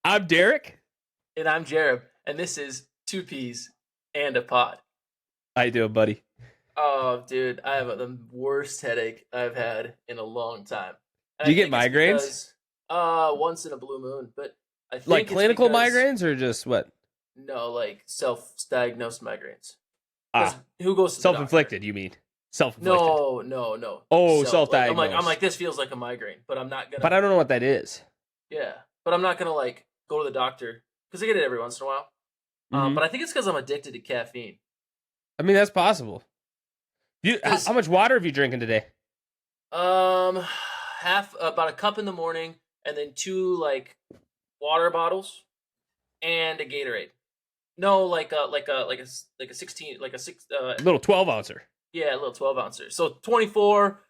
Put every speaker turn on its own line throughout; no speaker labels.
I'm Derek.
And I'm Jared, and this is Two Peas and a Pod.
How you doing, buddy?
Oh, dude, I have the worst headache I've had in a long time. And
Do you
I
get
think it's
migraines?
because, once in a blue moon, but I think
Like
it's
clinical
because,
migraines or just what?
no, like self-diagnosed migraines. 'Cause
Ah,
who goes to the doctor?
self-inflicted, you mean? Self-inflicted.
No.
Oh,
Self,
self-diagnosed.
I'm like, this feels like a migraine, but I'm not
But
gonna.
I don't know what that is.
Yeah, but I'm not gonna like go to the doctor because I get it every once in a while.
Mhm.
But I think it's because I'm addicted to caffeine.
I mean, that's possible.
Because
How much water have you drinking today?
half about a cup in the morning, and then two like water bottles and a Gatorade. No, like a 16, like a six.
A little 12-ouncer.
Yeah, a little 12 ouncer. So 24,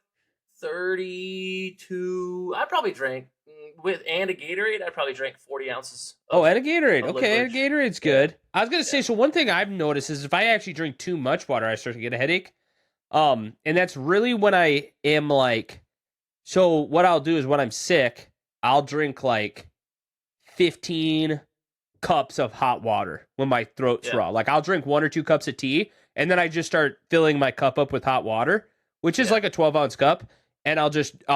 32. I probably drank with and a Gatorade. I probably drank 40 ounces.
Oh, and a Gatorade.
of
Okay, a
liquid.
Gatorade's good. I was gonna say, so one thing I've noticed is if I actually drink too much water, I start to get a headache. And that's really when I am like, so what I'll do is when I'm sick, I'll drink like 15 cups of hot water when my throat's
Yeah.
raw. Like I'll drink 1 or 2 cups of tea, and then I just start filling my cup up with hot water, which is
Yeah.
like a 12-ounce cup. And I'll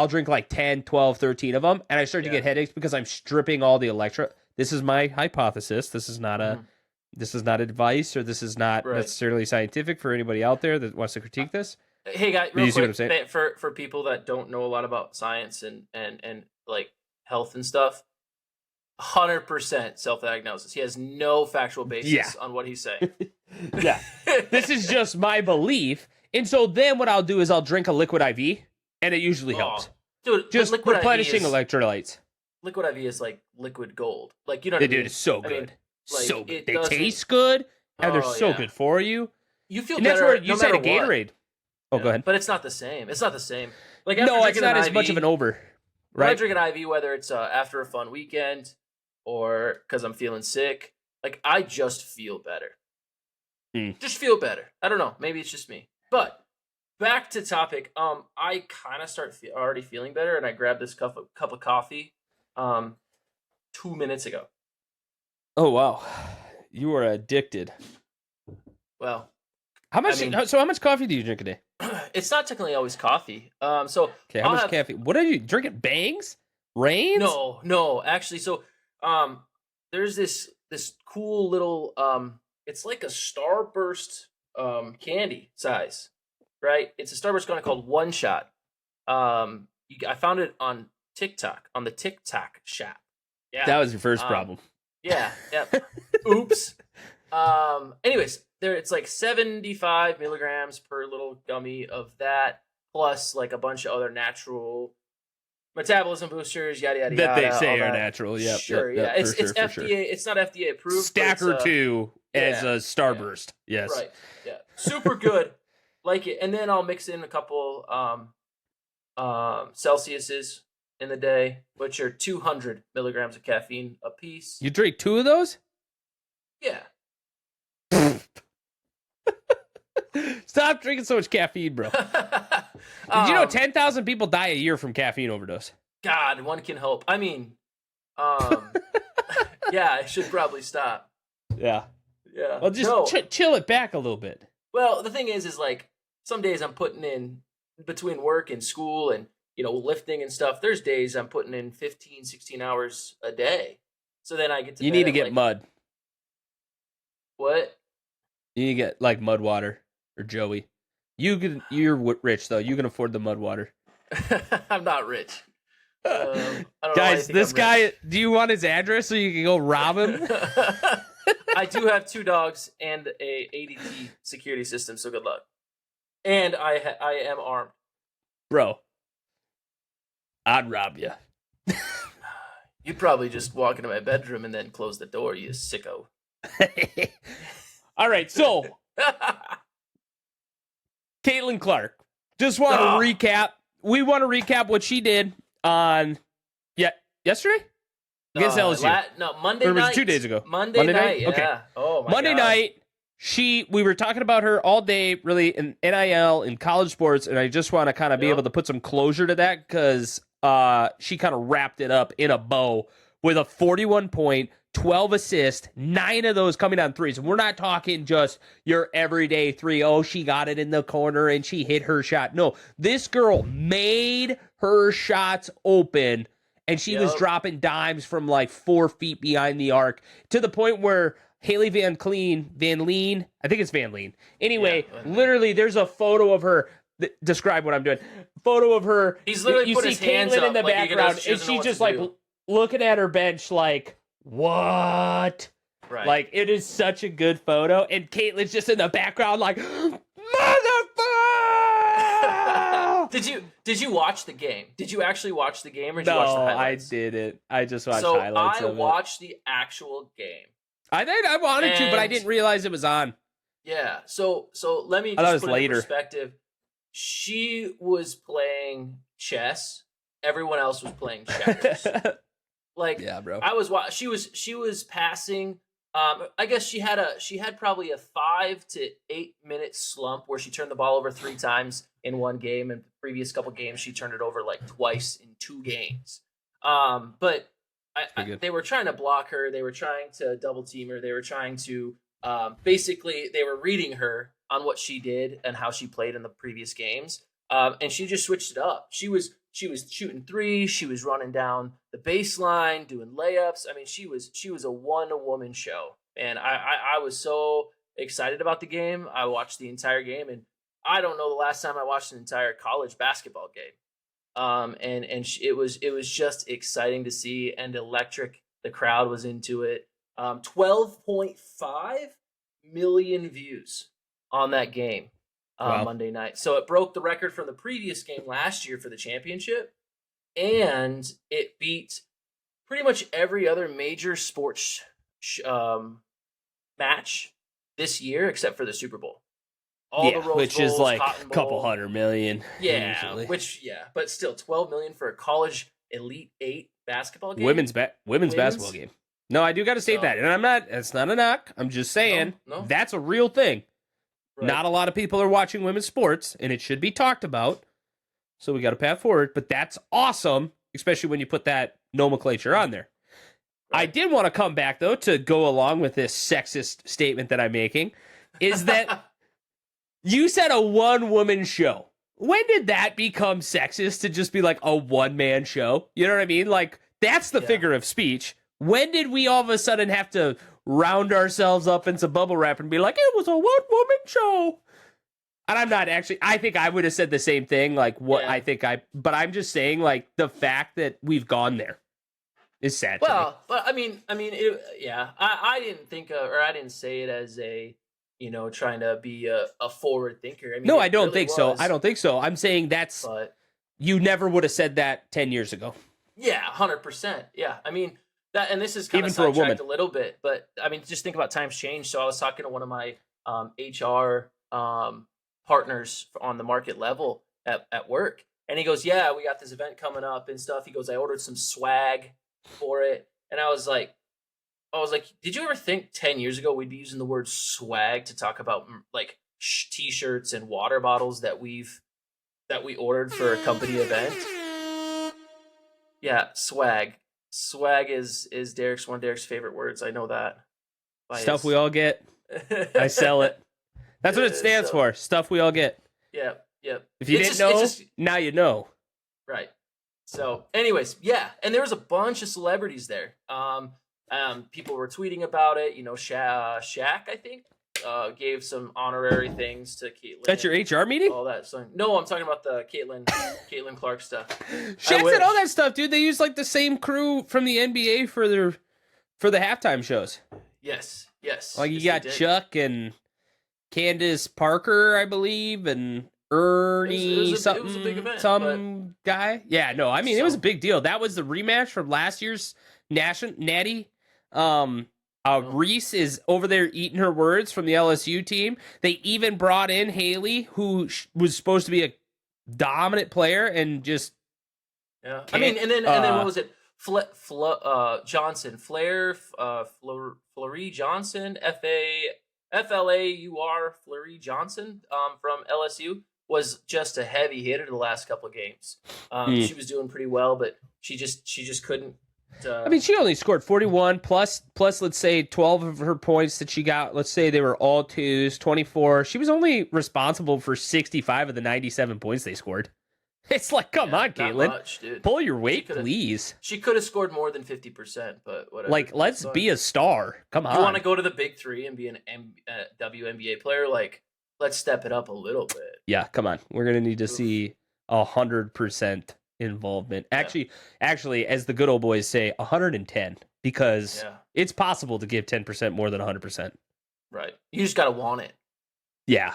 drink like 10, 12, 13 of them. And I start to
Yeah.
get headaches because I'm stripping all the This is my hypothesis. This is not
Mhm.
this is not advice, or this is not
Right.
necessarily scientific for anybody out there that wants to critique this.
Hey guys,
You
real
see what I'm
quick,
saying?
for people that don't know a lot about science and like health and stuff, 100% self-diagnosis. He has no factual basis
Yeah.
on what he's saying.
Yeah. This is just my belief. And so then what I'll do is I'll drink a liquid IV, and it usually helps.
Dude,
Just
liquid
replenishing
IV is,
electrolytes.
liquid IV is like liquid gold. Like, you know what
They
I
do.
mean?
It's so
I
good.
mean, like,
So good.
it
They
doesn't-
taste good, and they're
Oh,
so
yeah.
good for you.
You feel
And that's
better
where you
no
said a
matter what.
Gatorade. Oh,
Yeah.
go ahead.
But it's not the same. It's not the same. Like, after
No, it's
drinking
not
an
as much of
IV
an over.
When I
Right?
drink an IV, whether it's after a fun weekend or because I'm feeling sick, like I just feel better. Just feel better. I don't know. Maybe it's just me. But back to topic. I kind of start already feeling better, and I grabbed this cup of coffee, 2 minutes ago.
Oh, wow. You are addicted.
Well,
How much?
I mean-
So how much coffee do you drink a day?
it's not technically always coffee. So
Okay, how
I'll
much
have-
caffeine? What are you drinking? Bangs? Rains?
No, actually. So, there's this cool little it's like a Starburst candy size, right? It's a Starburst candy called One Shot. I found it on TikTok on the TikTok shop. Yeah,
That was your first
Um,
problem.
yeah. Oops. Anyways, it's like 75 milligrams per little gummy of that, plus like a bunch of other natural metabolism boosters, yada yada
That
yada.
they say
all
are
that.
natural. Yep.
Sure,
yep,
yeah.
for
It's
sure,
FDA.
for sure.
It's not FDA approved. but
Stack or
it's,
two as
yeah,
a Starburst. Yes.
Right. Yeah. Super good. Like it. And then I'll mix in a couple Celsiuses in the day, which are 200 milligrams of caffeine a piece.
You drink 2 of those?
Yeah.
Stop drinking so much caffeine, bro. Did you know 10,000 people die a year from caffeine overdose?
God, one can hope. I mean, yeah, I should probably stop.
Yeah.
Yeah.
Well, just
No.
chill it back a little bit.
Well, the thing is like some days I'm putting in between work and school and lifting and stuff. There's days I'm putting in 15, 16 hours a day. So then I get to
You
bed
need to
at,
get
like,
mud.
What?
You need to get like mud water or Joey. You're rich though. You can afford the mud water.
I'm not rich. I don't know why you
Guys,
think
this
I'm
guy,
rich.
do you want his address so you can go rob him?
I do have 2 dogs and a ADT security system, so good luck. And I am armed.
Bro, I'd rob you.
You'd probably just walk into my bedroom and then close the door, you sicko.
All right, so Caitlin Clark. Just want to recap. We want to recap what she did on yesterday against LSU.
Monday
Or was it
night.
2 days ago?
Monday
Monday
night,
night?
yeah.
Okay.
Oh my
Monday
God.
night, we were talking about her all day, really, in NIL, in college sports, and I just want to kind of be
Yep.
able to put some closure to that because she kind of wrapped it up in a bow with a 41 point, 12 assists, 9 of those coming on threes. We're not talking just your everyday three. Oh, she got it in the corner and she hit her shot. No, this girl made her shots open, and she was dropping dimes from like 4 feet behind the arc to the point where Haley Van Leen, I think it's Van Leen. Anyway, literally, there's a photo of her. Describe what I'm doing. Photo of her.
He's literally put his hands up
in the background, and she's just like looking at her bench, like, what?
Right.
Like, it is such a good photo, and Caitlin's just in the background, like, motherfucker!
Did you watch the game? Did you actually watch the game, or did you watch the highlights?
I didn't. I just watched highlights.
So I watched the actual game.
I think I wanted to, but I didn't realize it was on.
Yeah. So let me just put it in perspective. She was playing chess. Everyone else was playing checkers. Like,
yeah, bro.
She was passing. I guess she had probably a 5 to 8 minute slump where she turned the ball over 3 times in one game, and the previous couple games she turned it over like twice in 2 games. But they were trying to block her. They were trying to double team her. They were trying to basically they were reading her on what she did and how she played in the previous games. And she just switched it up. She was shooting threes. She was running down the baseline, doing layups. I mean, she was a one-woman show. And I was so excited about the game. I watched the entire game, and I don't know the last time I watched an entire college basketball game. It was just exciting to see and electric. The crowd was into it. 12.5 million views on that game Monday night. So it broke the record from the previous game last year for the championship, and it beat pretty much every other major sports match this year except for the Super Bowl. All the Rose
which
Bowls,
is like
Cotton
a couple
Bowl.
100 million.
Yeah,
usually.
But still 12 million for a college Elite 8 basketball game.
Women's basketball game. No, I do got to say that, and it's not a knock. I'm just saying that's a real thing. Right. Not a lot of people are watching women's sports, and it should be talked about. So we got to path forward, but that's awesome, especially when you put that nomenclature on there. Right. I did want to come back, though, to go along with this sexist statement that I'm making, is that you said a one-woman show. When did that become sexist to just be like a one-man show? You know what I mean? Like, that's the figure of speech. When did we all of a sudden have to round ourselves up in some bubble wrap and be like, it was a one-woman show? And I'm not actually, I think I would have said the same thing, like what but I'm just saying, like, the fact that we've gone there is sad.
Well, but I mean, I didn't think, or I didn't say it as a, trying to be a forward thinker. I mean,
no, I don't think so. I don't think so. I'm saying you never would have said that 10 years ago.
Yeah, 100%. Yeah, I mean, that, and this is kind of sidetracked a little bit, but I mean, just think about times change. So I was talking to one of my HR partners on the market level at work, and he goes, "Yeah, we got this event coming up and stuff." He goes, "I ordered some swag for it," and I was like, "Did you ever think 10 years ago we'd be using the word swag to talk about like t-shirts and water bottles that we ordered for a company event?" Yeah, swag. Swag is one of Derek's favorite words. I know that.
Stuff we all get. I sell it. That's what it stands for. Stuff we all get.
Yeah.
If you didn't know, now you know.
Right. So, anyways, yeah, and there was a bunch of celebrities there. People were tweeting about it. Shaq, I think, gave some honorary things to Caitlyn.
That's your HR meeting?
All that. So, no, I'm talking about the Caitlyn Clark stuff.
Shaq said all that stuff, dude. They use like the same crew from the NBA for the halftime shows.
Yes.
Like you got Chuck and Candace Parker, I believe, and Ernie something. It was a big event, guy. Yeah, no, I mean it was a big deal. That was the rematch from last year's Natty. Reese is over there eating her words from the LSU team. They even brought in Haley, who was supposed to be a dominant player, and just
I mean, and then what was it? Johnson, Fleury Johnson, FLAUR Fleury Johnson from LSU was just a heavy hitter the last couple of games. She was doing pretty well, but she just couldn't
I mean, she only scored 41 plus, let's say 12 of her points that she got. Let's say they were all twos, 24. She was only responsible for 65 of the 97 points they scored. It's like, come on, Caitlin. Much, dude. Pull your weight, please.
She could have scored more than 50%, but whatever.
Like, let's be a star. Come on.
You want to go to the big three and be an WNBA player? Like, let's step it up a little bit.
Yeah, come on. We're going to need to see 100% involvement. Actually, as the good old boys say, 110, because it's possible to give 10% more than 100%.
Right. You just got to want it.
Yeah.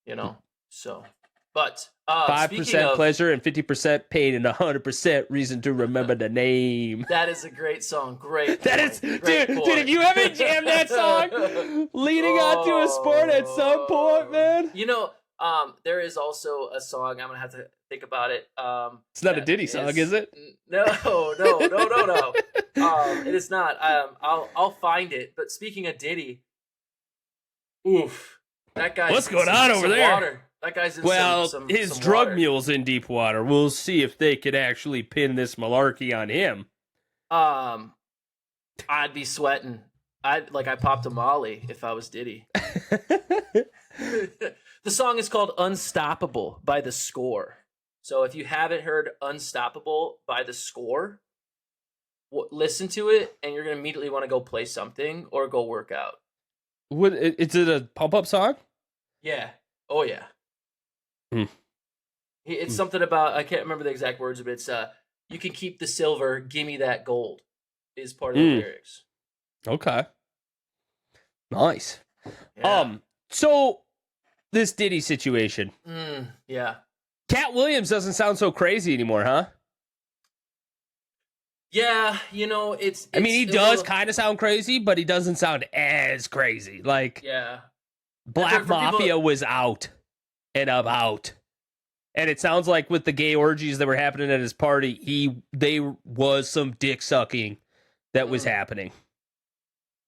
You know, so, but
5% pleasure and 50% pain and 100% reason to remember the name.
That is a great song. Great.
That is, dude, if you haven't jammed that song leading on to a sport at some point, man.
You know, there is also a song, I'm going to have to think about it.
It's not a Diddy song, is it?
No. It is not. I'll find it. But speaking of Diddy, oof, that guy.
What's going on over there?
Water. That guy's in
his
some
drug
water.
mule's in deep water. We'll see if they could actually pin this malarkey on him.
I'd be sweating. I popped a Molly if I was Diddy. The song is called Unstoppable by The Score. So if you haven't heard Unstoppable by The Score, listen to it, and you're going to immediately want to go play something or go work out.
Is it a pump-up song?
Yeah. Oh, yeah. It's something about, I can't remember the exact words, but it's, you can keep the silver, gimme that gold, is part of the lyrics.
Okay. Nice.
Yeah.
So this Diddy situation.
Yeah.
Cat Williams doesn't sound so crazy anymore, huh?
Yeah, you know, it's
I mean, he does kind of sound crazy, but he doesn't sound as crazy. Like, Black Mafia was out and about. And it sounds like with the gay orgies that were happening at his party, there was some dick sucking that was happening.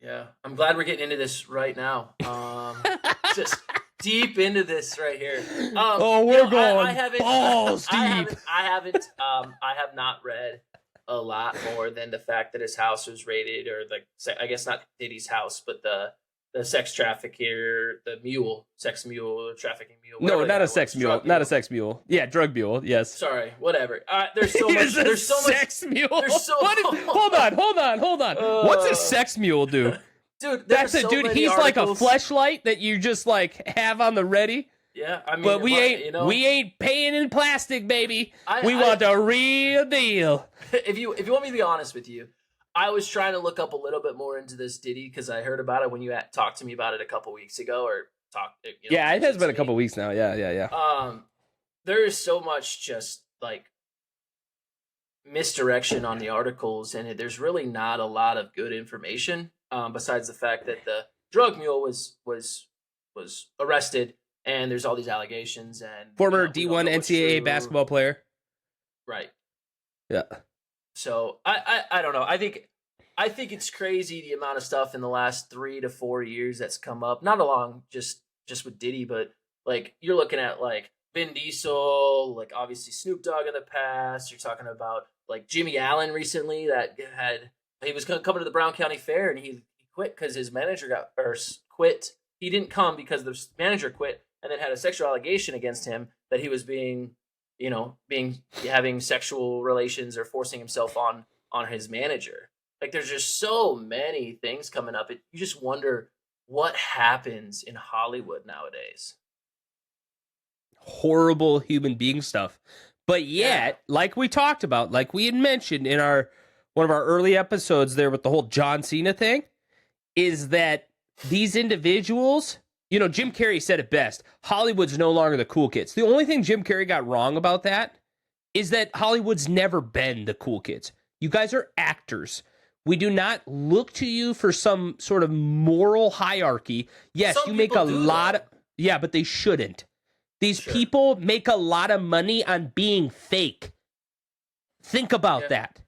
Yeah, I'm glad we're getting into this right now. Just deep into this right here.
We're going balls deep.
I have not read a lot more than the fact that his house was raided, or I guess not Diddy's house, but the sex trafficker, the sex mule, trafficking mule.
No, not a sex mule. Not a sex mule. Yeah, drug mule. Yes.
Sorry, whatever. There's so much. There's so much.
Sex mule. Hold on. What's a sex mule do?
Dude,
he's like a fleshlight that you just like have on the ready.
Yeah, I mean,
but we ain't paying in plastic, baby. We want the real deal.
If you want me to be honest with you, I was trying to look up a little bit more into this Diddy because I heard about it when you talked to me about it a couple weeks ago, or talked.
Yeah, it has been a couple weeks now. Yeah.
There is so much just like misdirection on the articles, and there's really not a lot of good information. Besides the fact that the drug mule was arrested, and there's all these allegations, and
former D1 NCAA basketball player.
Right.
Yeah.
So I don't know. I think it's crazy the amount of stuff in the last 3 to 4 years that's come up. Not along just with Diddy, but like you're looking at like Vin Diesel, like obviously Snoop Dogg in the past. You're talking about like Jimmy Allen recently he was coming to the Brown County Fair, and he quit because his manager quit. He didn't come because the manager quit, and then had a sexual allegation against him that he was having sexual relations or forcing himself on his manager. Like there's just so many things coming up. You just wonder what happens in Hollywood nowadays.
Horrible human being stuff. But yet, like we talked about, like we had mentioned in one of our early episodes there with the whole John Cena thing, is that these individuals, Jim Carrey said it best. Hollywood's no longer the cool kids. The only thing Jim Carrey got wrong about that is that Hollywood's never been the cool kids. You guys are actors. We do not look to you for some sort of moral hierarchy. Yes, you make a lot of... Yeah, but they shouldn't. These people make a lot of money on being fake. Think about that.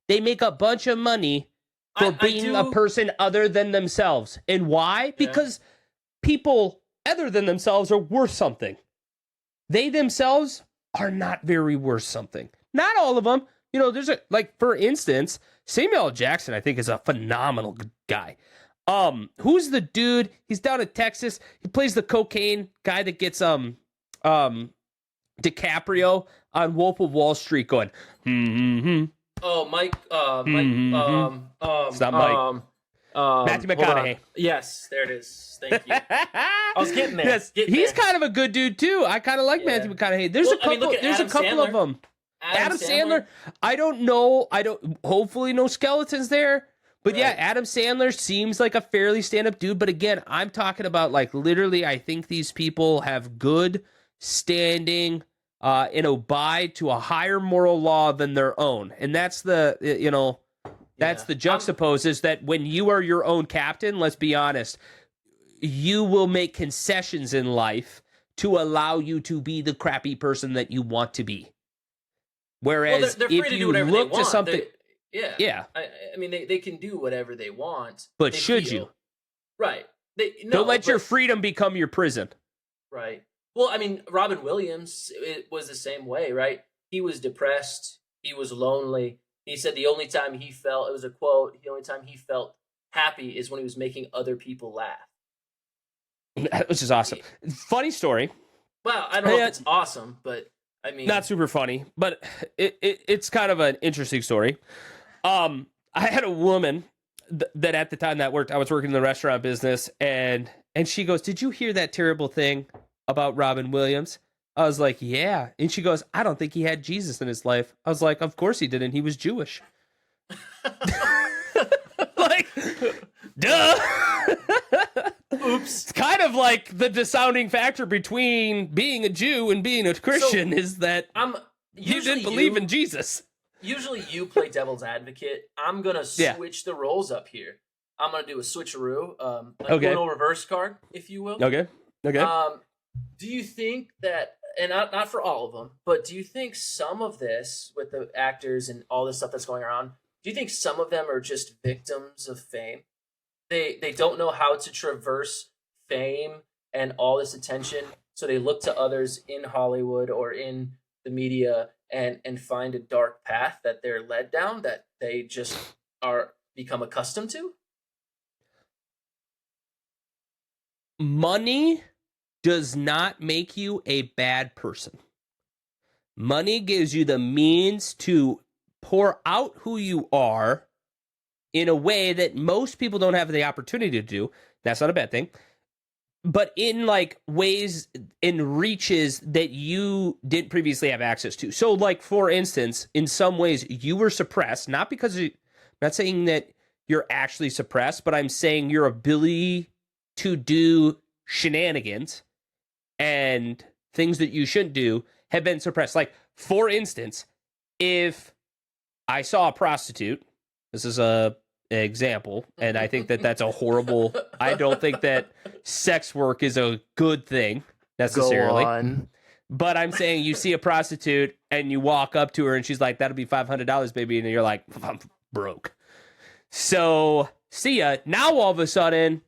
They make a bunch of money for being a person other than themselves. And why? Because people other than themselves are worth something. They themselves are not very worth something. Not all of them. There's for instance, Samuel L. Jackson, I think, is a phenomenal guy. Who's the dude? He's down in Texas. He plays the cocaine guy that gets DiCaprio on Wolf of Wall Street going,
Oh, Mike.
It's not Mike. Matthew McConaughey.
Yes, there it is. Thank you. I was getting there.
Yes, he's kind of a good dude too. I kind of like Matthew McConaughey. There's a couple of them. Adam Sandler. I don't know. Hopefully no skeletons there. But yeah, Adam Sandler seems like a fairly stand-up dude. But again, I'm talking about like literally, I think these people have good standing and abide to a higher moral law than their own. And that's the, that's the juxtapose is that when you are your own captain, let's be honest, you will make concessions in life to allow you to be the crappy person that you want to be. Whereas
they're free
if
to
you
do whatever
look
they want.
to something...
Yeah. I mean, they can do whatever they want.
But should you?
Right.
Don't let your freedom become your prison.
Right. Well, I mean, Robin Williams, it was the same way, right? He was depressed. He was lonely. He said the only time he felt, it was a quote, the only time he felt happy is when he was making other people laugh.
Which is awesome. Funny story.
Well, I don't know if it's awesome, but I mean...
Not super funny, but it's kind of an interesting story. I had a woman that at the time I was working in the restaurant business, and she goes, "Did you hear that terrible thing about Robin Williams?" I was like, "Yeah." And she goes, "I don't think he had Jesus in his life." I was like, "Of course he didn't. He was Jewish." Like, duh.
Oops.
It's kind of like the deciding factor between being a Jew and being a Christian is that you didn't believe in Jesus.
Usually you play devil's advocate. I'm going to switch the roles up here. I'm going to do a switcheroo, a little reverse card, if you will.
Okay.
Do you think that, and not for all of them, but do you think some of this with the actors and all this stuff that's going around, do you think some of them are just victims of fame? They don't know how to traverse fame and all this attention, so they look to others in Hollywood or in the media and find a dark path that they're led down that they just become accustomed to?
Money does not make you a bad person. Money gives you the means to pour out who you are in a way that most people don't have the opportunity to do. That's not a bad thing. But in like ways and reaches that you didn't previously have access to. So like, for instance, in some ways you were suppressed, not because I'm not saying that you're actually suppressed, but I'm saying your ability to do shenanigans and things that you shouldn't do have been suppressed. Like, for instance, if I saw a prostitute, this is a example, and I think that that's a horrible, I don't think that sex work is a good thing necessarily.
Go on.
But I'm saying you see a prostitute and you walk up to her and she's like, "That'll be $500, baby." And you're like, "I'm broke." So see ya. Now all of a sudden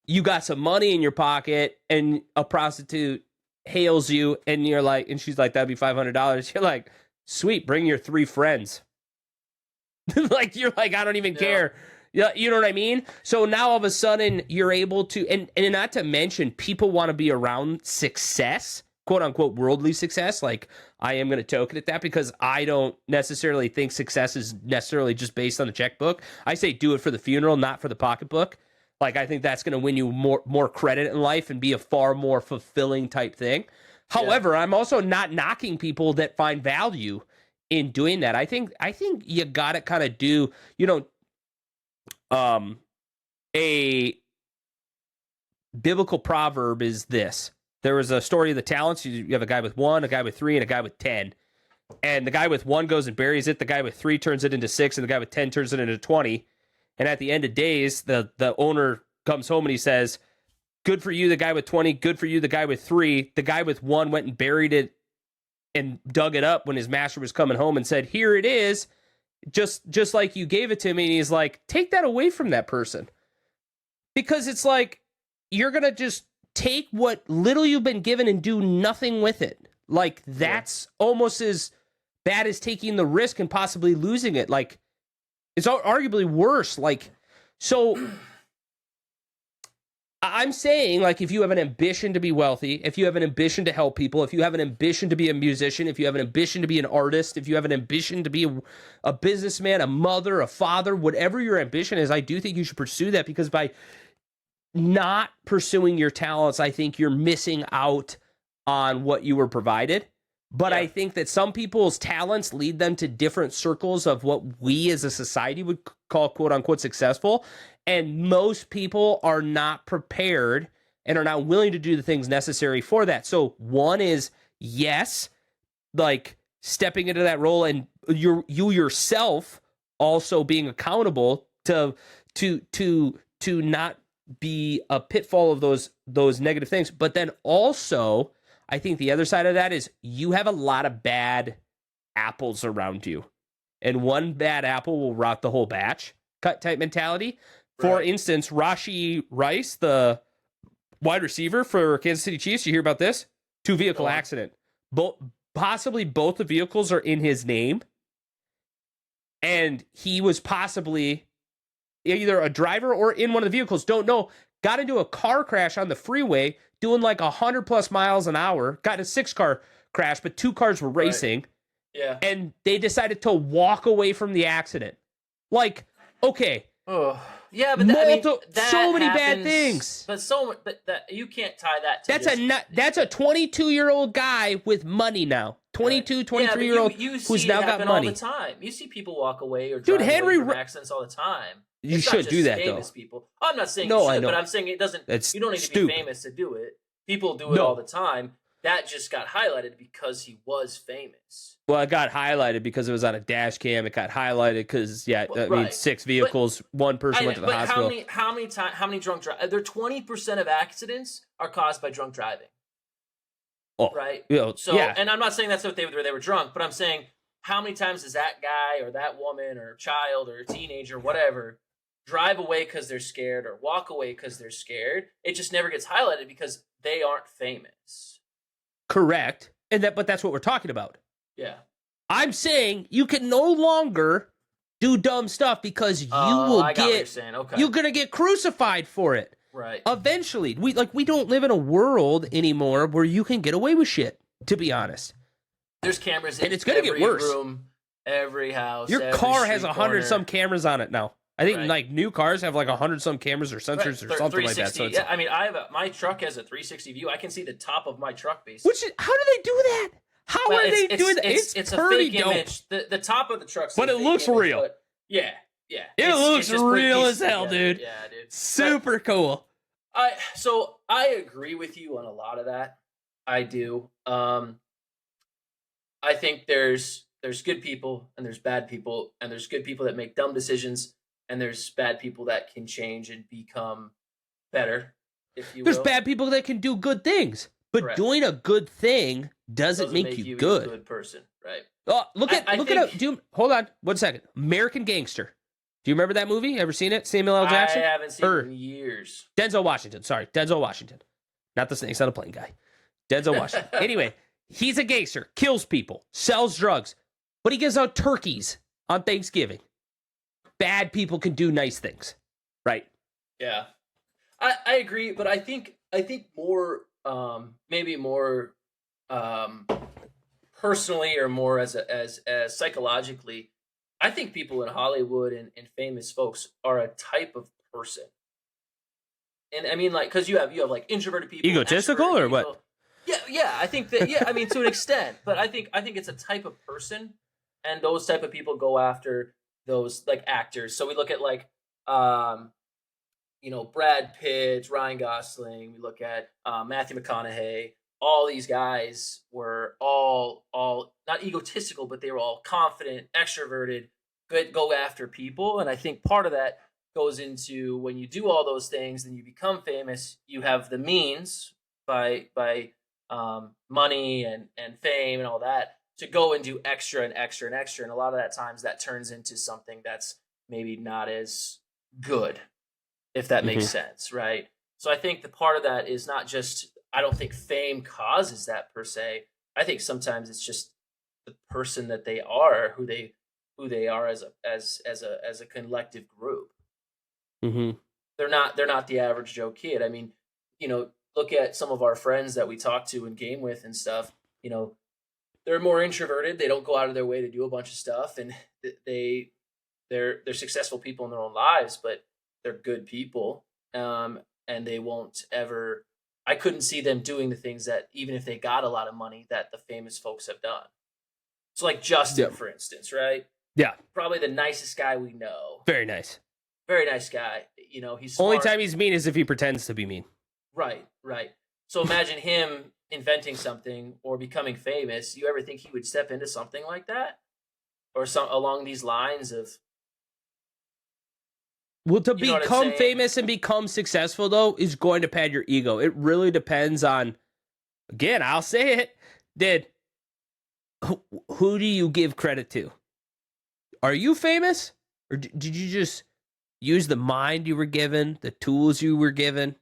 you got some money in your pocket and a prostitute hails you and you're like, and she's like, "That'd be $500. You're like, "Sweet, bring your 3 friends." Like, you're like, I don't even care. Yeah, you know what I mean? So now all of a sudden you're able to, and not to mention, people want to be around success, quote unquote, worldly success. Like, I am going to token at that because I don't necessarily think success is necessarily just based on the checkbook. I say do it for the funeral, not for the pocketbook. Like, I think that's going to win you more credit in life and be a far more fulfilling type thing. However, I'm also not knocking people that find value in doing that. I think you got to kind of do, a biblical proverb is this. There was a story of the talents. You have a guy with 1, a guy with 3, and a guy with 10. And the guy with 1 goes and buries it. The guy with 3 turns it into 6, and the guy with 10 turns it into 20. And at the end of days, the owner comes home and he says, "Good for you, the guy with 20. Good for you, the guy with 3. The guy with 1 went and buried it and dug it up when his master was coming home and said, 'Here it is, just like you gave it to me.'" And he's like, take that away from that person. Because it's like, you're going to just take what little you've been given and do nothing with it. Like, that's almost as bad as taking the risk and possibly losing it. Like, It's arguably worse. Like, so I'm saying, like, if you have an ambition to be wealthy, if you have an ambition to help people, if you have an ambition to be a musician, if you have an ambition to be an artist, if you have an ambition to be a businessman, a mother, a father, whatever your ambition is, I do think you should pursue that, because by not pursuing your talents, I think you're missing out on what you were provided. But I think that some people's talents lead them to different circles of what we as a society would call quote unquote successful. And most people are not prepared and are not willing to do the things necessary for that. So one is, yes, like stepping into that role, and you yourself also being accountable to not be a pitfall of those negative things. But then also, I think the other side of that is you have a lot of bad apples around you, and one bad apple will rot the whole batch cut type mentality. For instance, Rashee Rice, the wide receiver for Kansas City Chiefs, you hear about this? 2-vehicle accident. Possibly both the vehicles are in his name, and he was possibly either a driver or in one of the vehicles, don't know, got into a car crash on the freeway doing like 100 plus miles an hour, got in a 6-car crash, but 2 cars were racing.
Yeah.
And they decided to walk away from the accident. Like, okay.
Oh. Yeah, but that
so many
happens,
bad things.
But that you can't tie that to
that's a 22-year-old guy with money now. 22, 23-year-old who's now got money.
All the time. You see people walk away or drive away from accidents all the time.
You should do that, though.
People. I'm not saying you should, but I'm saying it doesn't. You don't need to be famous to do it. People do it all the time. That just got highlighted because he was famous.
Well, it got highlighted because it was on a dash cam. It got highlighted because, I mean, 6 vehicles, one person went to the hospital.
How many drunk driving? There 20% of accidents are caused by drunk driving.
Oh,
right.
So,
and I'm not saying that's what they were drunk, but I'm saying how many times does that guy or that woman or child or teenager, whatever, drive away because they're scared or walk away because they're scared? It just never gets highlighted because they aren't famous.
Correct. But that's what we're talking about.
Yeah.
I'm saying you can no longer do dumb stuff because you're going to get crucified for it.
Right.
Eventually. We don't live in a world anymore where you can get away with shit, to be honest.
There's cameras in
and it's going to get worse.
Room, every house.
Your
every
car has
100
some cameras on it now. I think like new cars have like 100 some cameras or sensors or something like that. So
yeah, I mean, my truck has a 360 view. I can see the top of my truck base.
How do they do that? How are they doing that?
It's a fake image. The top of the truck's
but it looks real.
Yeah.
It looks real as hell, dude.
Yeah, dude.
Super cool.
So I agree with you on a lot of that. I do. I think there's good people and there's bad people, and there's good people that make dumb decisions, and there's bad people that can change and become better, if you will.
There's bad people that can do good things, but doing a good thing doesn't make you good.
A good person, right?
Oh, look at hold on 1 second. American Gangster. Do you remember that movie? Ever seen it? Samuel L. Jackson?
I haven't seen it in years.
Denzel Washington. Sorry, Denzel Washington. Not the Snakes on a Plane guy. Denzel Washington. Anyway, he's a gangster, kills people, sells drugs, but he gives out turkeys on Thanksgiving. Bad people can do nice things, right?
Yeah, I agree, but I think more, maybe more personally or more as psychologically. I think people in Hollywood and famous folks are a type of person. And I mean, like, because you have like introverted people,
egotistical or
people.
what?
Yeah. I think that. Yeah, I mean, to an extent, but I think it's a type of person, and those type of people go after those like actors. So we look at like, Brad Pitt, Ryan Gosling. We look at Matthew McConaughey. All these guys were all not egotistical, but they were all confident, extroverted, good, go after people. And I think part of that goes into when you do all those things, then you become famous. You have the means by money and fame and all that to go and do extra and extra and extra. And a lot of that times that turns into something that's maybe not as good, if that makes sense, right? So I think the part of that is not just, I don't think fame causes that per se. I think sometimes it's just the person that they are, who who they are as a collective group.
Mm-hmm.
They're not the average Joe kid. I mean, look at some of our friends that we talk to and game with and stuff. They're more introverted. They don't go out of their way to do a bunch of stuff, and they're successful people in their own lives, but they're good people. And they won't ever. I couldn't see them doing the things that, even if they got a lot of money, that the famous folks have done. So, like Justin, for instance, right?
Yeah,
probably the nicest guy we know.
Very nice
guy. He's
only
smart.
time he's mean is if he pretends to be mean.
Right. So imagine him inventing something or becoming famous. You ever think he would step into something like that, or along these lines of?
Well, to become famous and become successful, though, is going to pad your ego. It really depends on, again, I'll say it, who do you give credit to? Are you famous? Or did you just use the mind you were given, the tools you were given,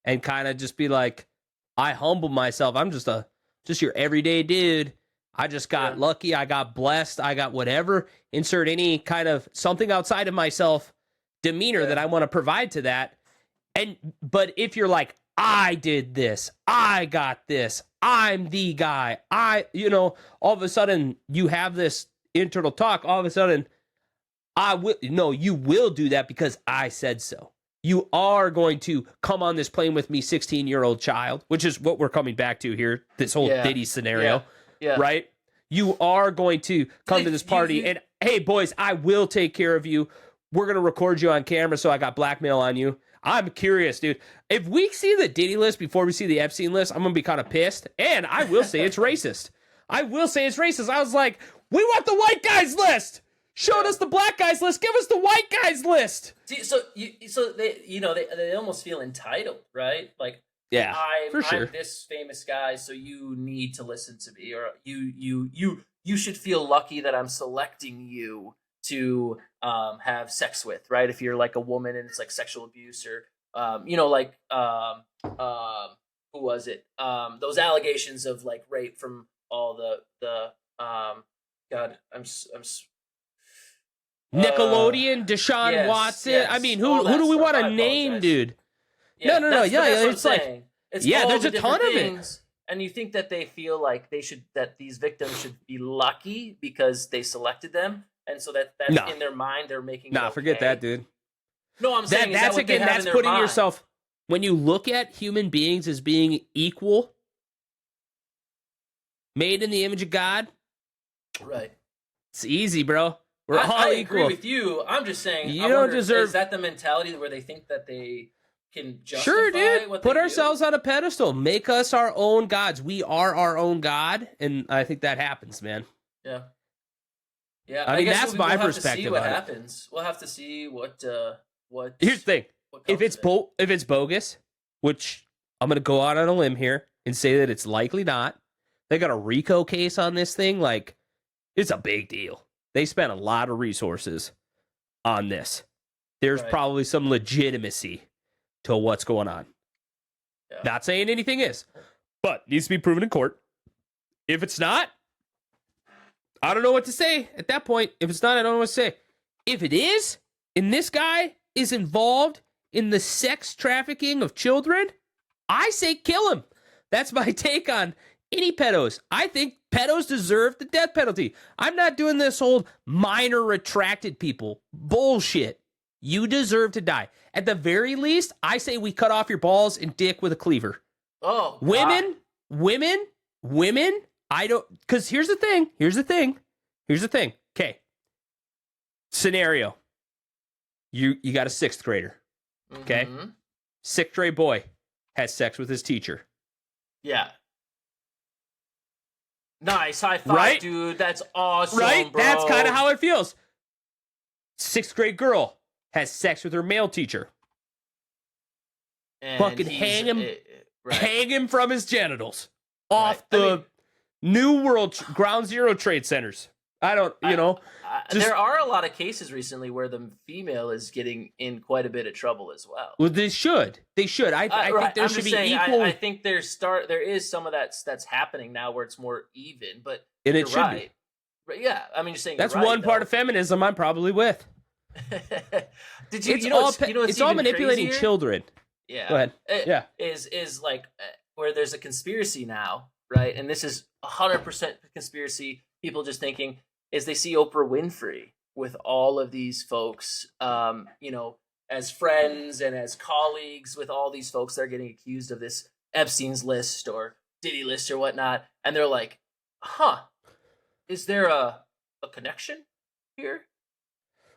and kind of just be like, I humble myself. I'm just your everyday dude. I just got lucky. I got blessed. I got whatever. Insert any kind of something outside of myself demeanor that I want to provide to that. But if you're like, I did this, I got this, I'm the guy, all of a sudden you have this internal talk. All of a sudden, you will do that because I said so. You are going to come on this plane with me, 16-year-old child, which is what we're coming back to here, this whole Diddy scenario, right? You are going to come to this party and, hey, boys, I will take care of you. We're going to record you on camera, so I got blackmail on you. I'm curious, dude. If we see the Diddy list before we see the Epstein list, I'm going to be kind of pissed. And I will say it's racist. I was like, we want the white guys list. Showed us the black guys list. Give us the white guys list.
See, so they almost feel entitled, right? Like, I'm this famous guy, so you need to listen to me, or you should feel lucky that I'm selecting you to have sex with, right? If you're like a woman and it's like sexual abuse, or who was it? Those allegations of like rape from all the God,
Nickelodeon, Deshaun Watson. Yes. I mean, who do we want to name, dude?
Yeah,
no. Yeah, it's like,
there's
a ton of it.
And you think that they feel like that these victims should be lucky because they selected them, and so that's in their mind they're making.
Forget that, dude.
No, I'm saying
that's putting
mind?
Yourself. When you look at human beings as being equal, made in the image of God,
right?
It's easy, bro. We're all equal.
I agree with you. I'm just saying,
you don't deserve.
Is that the mentality where they think that they can justify?
Sure, dude.
What
Put ourselves on a pedestal. Make us our own gods. We are our own god, and I think that happens, man.
Yeah.
I mean, that's my perspective.
Have to see what happens. We'll have to see what.
Here's the thing: if it's bogus, which I'm gonna go out on a limb here and say that it's likely not. They got a RICO case on this thing. Like, it's a big deal. They spent a lot of resources on this. There's probably some legitimacy to what's going on. Yeah. Not saying anything is, but needs to be proven in court. If it's not, I don't know what to say at that point. If it's not, I don't know what to say. If it is, and this guy is involved in the sex trafficking of children, I say kill him. That's my take on any pedos. I think pedos deserve the death penalty. I'm not doing this whole minor retracted people bullshit. You deserve to die. At the very least, I say we cut off your balls and dick with a cleaver.
Oh,
women. I don't, because here's the thing. Okay. Scenario. You got a 6th grader. Okay. Mm-hmm. 6th grade boy has sex with his teacher.
Yeah. Nice, high five, dude. That's awesome,
right?
Bro.
That's kind of how it feels. 6th grade girl has sex with her male teacher.
And
fucking hang him from his genitals off the New World Ground Zero Trade Centers.
There are a lot of cases recently where the female is getting in quite a bit of trouble as well.
Well, they should. I think there should be equal.
I think there is some of that's happening now where it's more even. But
and
you're right. Yeah, I mean, you're saying
That's
you're right,
one part of feminism I'm probably with.
Did you?
It's
You know,
all
it's
it's all
even
manipulating
crazier?
children.
Yeah.
Go ahead. Yeah.
Is like where there's a conspiracy now, right? And this is 100% conspiracy. People just thinking is they see Oprah Winfrey with all of these folks, as friends and as colleagues with all these folks that are getting accused of this Epstein's list or Diddy list or whatnot, and they're like, "Huh, is there a connection here?"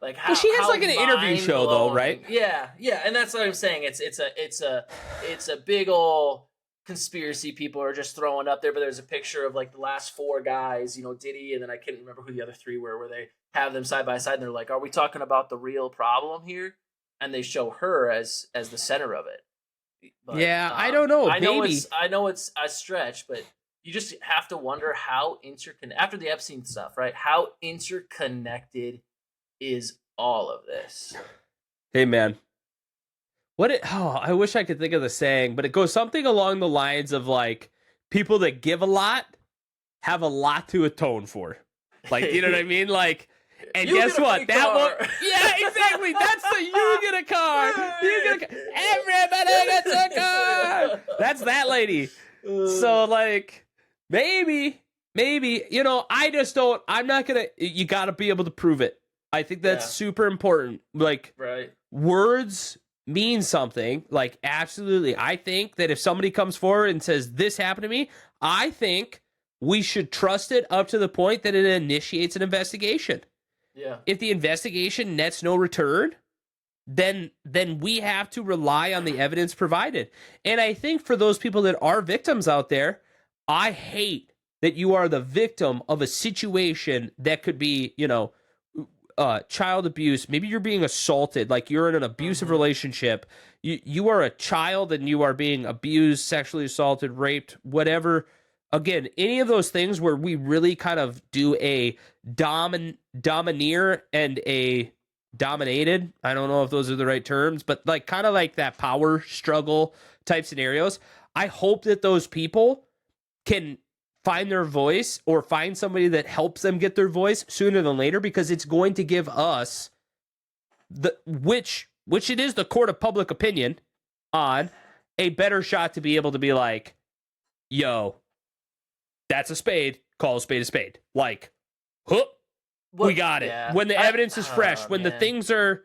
Like
Well, she has
how
like an interview show though, right?
Yeah, yeah, and that's what I'm saying. It's a big ol' conspiracy people are just throwing up there. But there's a picture of like the last four guys, Diddy, and then I couldn't remember who the other three were. Where they have them side by side, and they're like, "Are we talking about the real problem here?" And they show her as the center of it. But,
yeah, I don't know.
I know it's a stretch, but you just have to wonder how after the Epstein stuff, right? How interconnected is all of this?
Hey man, I wish I could think of the saying, but it goes something along the lines of like people that give a lot have a lot to atone for. Like, you know what I mean? Like, and guess what? That one, yeah, exactly. That's the you get a car. You get a car. Everybody gets a car. That's that lady. So like, maybe, I just don't. I'm not gonna. You got to be able to prove it. I think that's super important. Like,
right.
Words mean something. Like, absolutely. I think that if somebody comes forward and says, this happened to me, I think we should trust it up to the point that it initiates an investigation.
Yeah.
If the investigation nets no return, then we have to rely on the evidence provided. And I think for those people that are victims out there, I hate that you are the victim of a situation that could be, child abuse. Maybe you're being assaulted, like you're in an abusive relationship. You are a child and you are being abused, sexually assaulted, raped, whatever. Again, any of those things where we really kind of do a domineer and a dominated. I don't know if those are the right terms, but like kind of like that power struggle type scenarios. I hope that those people can find their voice or find somebody that helps them get their voice sooner than later, because it's going to give us which it is the court of public opinion on a better shot to be able to be like, yo, that's a spade, call a spade. Like, we got it.
Yeah.
When the evidence is fresh, when the things are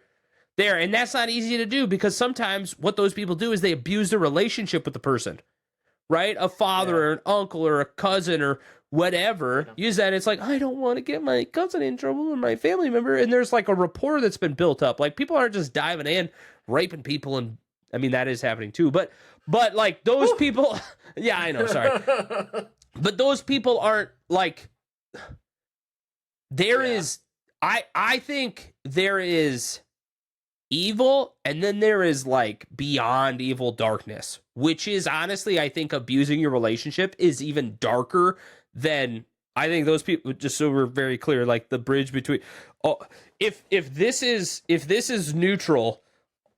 there. And that's not easy to do, because sometimes what those people do is they abuse their relationship with the person. Right? A father or an uncle or a cousin or whatever. Use that. It's like, I don't want to get my cousin in trouble or my family member. And there's like a rapport that's been built up. Like, people aren't just diving in, raping people. And I mean, that is happening too. But like those people, yeah, I know. Sorry. But those people aren't like, I think there is evil, and then there is like beyond evil darkness, which is honestly, I think abusing your relationship is even darker than, I think those people, just so we're very clear, like the bridge between, if this is neutral,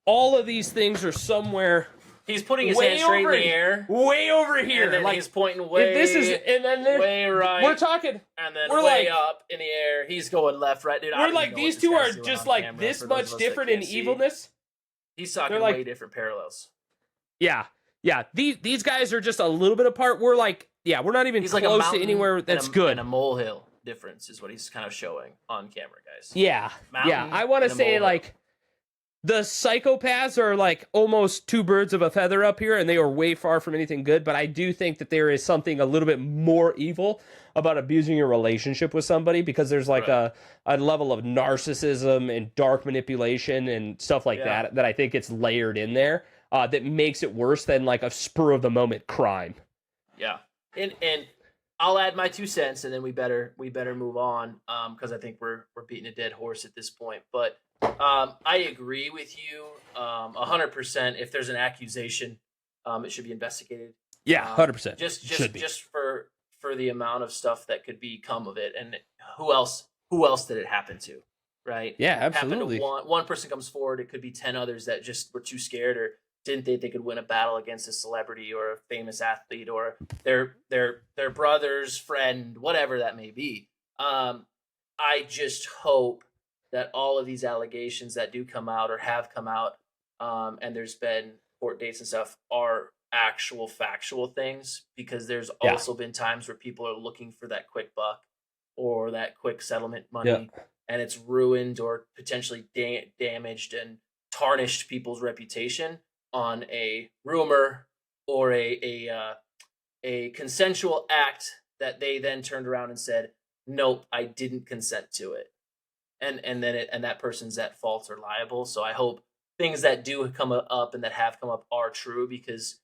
all of these things are somewhere.
He's putting his hand straight in the air,
way over here.
And then
like,
he's pointing way.
If this is, and then
way right.
We're talking,
and then
we're
way
like,
up in the air. He's going left, right, dude.
We're like, these two are just like this much different in evilness.
He's talking way different parallels.
Yeah. These guys are just a little bit apart. We're like, we're not even close to anywhere that's good.
And a molehill difference is what he's kind of showing on camera, guys.
Yeah. I want to say like, the psychopaths are like almost two birds of a feather up here, and they are way far from anything good. But I do think that there is something a little bit more evil about abusing your relationship with somebody, because there's like a level of narcissism and dark manipulation and stuff like that I think it's layered in there that makes it worse than like a spur of the moment crime. Yeah.
And I'll add my 2 cents, and then we better move on, because I think we're beating a dead horse at this point. But I agree with you 100%. If there's an accusation, it should be investigated.
Yeah, 100%.
Just for the amount of stuff that could become of it, and who else did it happen to, right?
Yeah, absolutely.
One person comes forward, it could be 10 others that just were too scared or didn't think they could win a battle against a celebrity or a famous athlete or their brother's friend, whatever that may be. I just hope that all of these allegations that do come out or have come out, and there's been court dates and stuff, are actual factual things, because there's
Yeah.
also been times where people are looking for that quick buck or that quick settlement money,
Yeah.
and it's ruined or potentially damaged and tarnished people's reputation on a rumor or a consensual act that they then turned around and said, "Nope, I didn't consent to it," and that person's at fault or liable. So I hope things that do come up and that have come up are true, because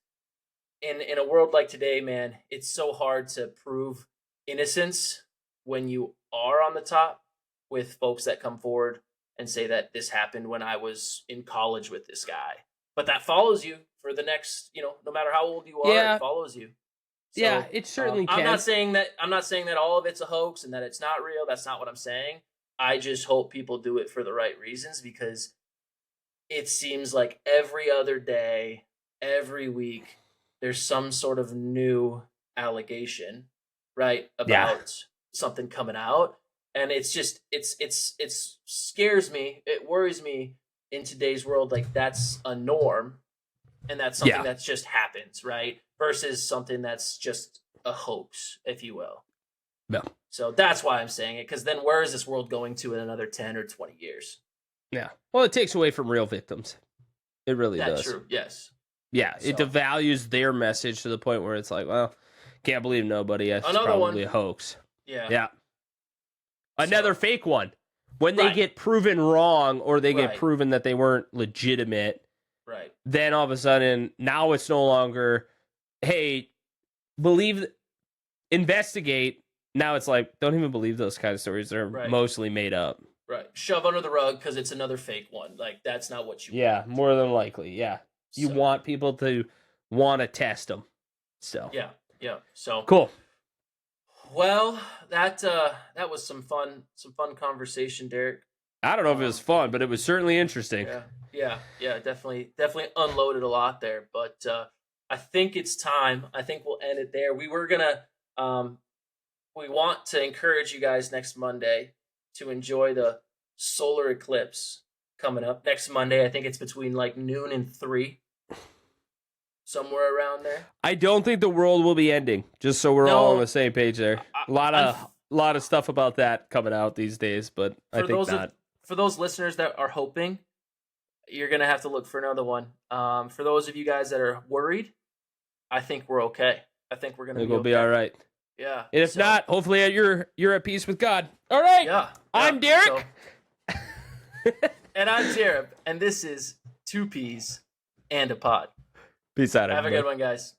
in a world like today, man, it's so hard to prove innocence when you are on the top, with folks that come forward and say that this happened when I was in college with this guy. But that follows you for the next, no matter how old you are,
Yeah.
it follows you. So,
Yeah, it certainly
I'm
can.
not saying that all of it's a hoax and that it's not real. That's not what I'm saying. I just hope people do it for the right reasons, because it seems like every other day, every week, there's some sort of new allegation, right,
Yeah.
about something coming out, and it's just it scares me. It worries me in today's world. Like, that's a norm, and that's something
Yeah.
that just happens, right? Versus something that's just a hoax, if you will.
No.
So that's why I'm saying it, because then where is this world going to in another 10 or 20 years?
Yeah. Well, it takes away from real victims. It really
That's
does.
true. Yes.
Yeah, it
So-
devalues their message to the point where it's like, well, can't believe nobody. That's
Another
probably
one.
a hoax.
Yeah.
Yeah. Another fake one. When they
Right.
get proven wrong or they get
Right.
proven that they weren't legitimate,
Right.
then all of a sudden, now it's no longer, hey, investigate. Now it's like, don't even believe those kind of stories. They're
Right.
mostly made up.
Right. Shove under the rug because it's another fake one. Like, that's not what you
Yeah,
want.
more than likely. Yeah. You
So,
want people to want to test them. So,
Yeah. Yeah. So
cool.
well, that was some fun conversation, Derek.
I don't know if it was fun, but it was certainly interesting.
Yeah. Definitely unloaded a lot there. But I think it's time. I think we'll end it there. We were gonna we want to encourage you guys next Monday to enjoy the solar eclipse coming up next Monday. I think it's between like noon and 3, somewhere around there.
I don't think the world will be ending. Just so we're all on the same page there. A lot of stuff about that coming out these days, but I think not.
For those listeners that are hoping, you're gonna have to look for another one. For those of you guys that are worried, I think we're okay. I think we're gonna
We'll be all right.
Yeah.
And if not, hopefully you're at peace with God. All right.
Yeah.
I'm Derek.
And I'm Jared. And this is 2 Peas and a Pod.
Peace out,
Have
everybody.
a good one, guys.